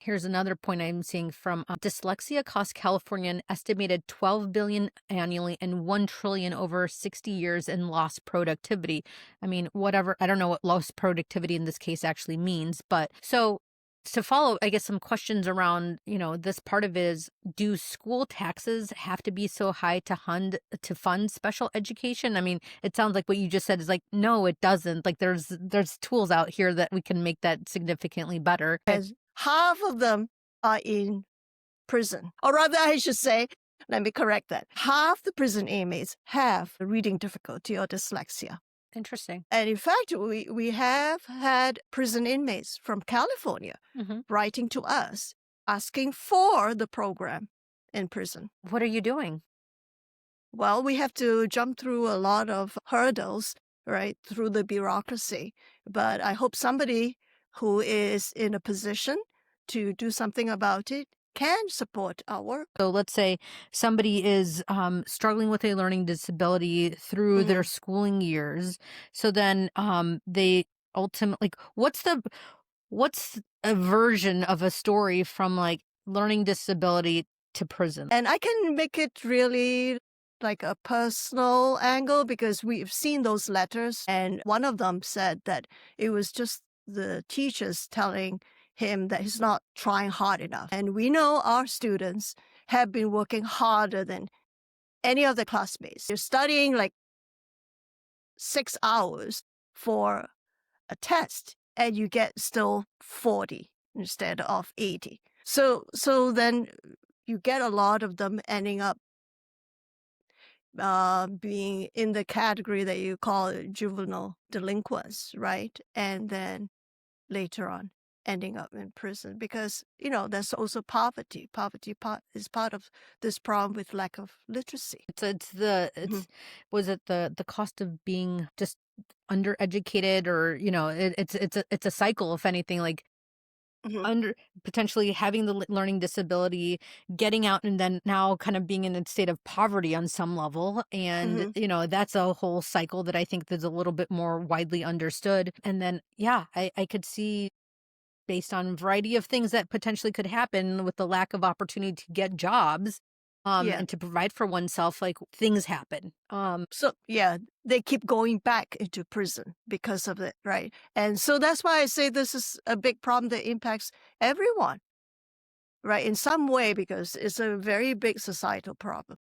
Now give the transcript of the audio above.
Here's another point I'm seeing from dyslexia costs California an estimated 12 billion annually and 1 trillion over 60 years in lost productivity. I mean, whatever, I don't know what lost productivity in this case actually means, but so to follow, I guess some questions around, this part of it is, do school taxes have to be so high to fund special education? I mean, it sounds like what you just said is like, no, it doesn't. Like there's tools out here that we can make that significantly better. And half of them are in prison. Or rather, I should say, let me correct that. Half the prison inmates have reading difficulty or dyslexia. Interesting. And in fact, we have had prison inmates from California Hmm. writing to us asking for the program in prison. What are you doing? Well, we have to jump through a lot of hurdles, right, through the bureaucracy. But I hope somebody who is in a position to do something about it can support our work. So let's say somebody is struggling with a learning disability through their Mhm. schooling years. So then they ultimately, like, what's a version of a story from like learning disability to prison? And I can make it really like a personal angle because we've seen those letters. And one of them said that it was just the teachers telling him that he's not trying hard enough. And we know our students have been working harder than any of the classmates. They're studying like 6 hours for a test and you get still 40 instead of 80. So then you get a lot of them ending up being in the category that you call juvenile delinquents, right? And then later on ending up in prison because, there's also poverty. Is part of this problem with lack of literacy. Mhm. Was it the cost of being just undereducated, or it's a cycle, if anything, like Mhm. under potentially having the learning disability, getting out, and then now kind of being in a state of poverty on some level. And, Mhm. that's a whole cycle that I think that's a little bit more widely understood. And then, yeah, I could see, based on a variety of things that potentially could happen with the lack of opportunity to get jobs, Yeah. and to provide for oneself, like things happen. So, yeah, they keep going back into prison because of it, right? And so that's why I say this is a big problem that impacts everyone, right? In some way, because it's a very big societal problem.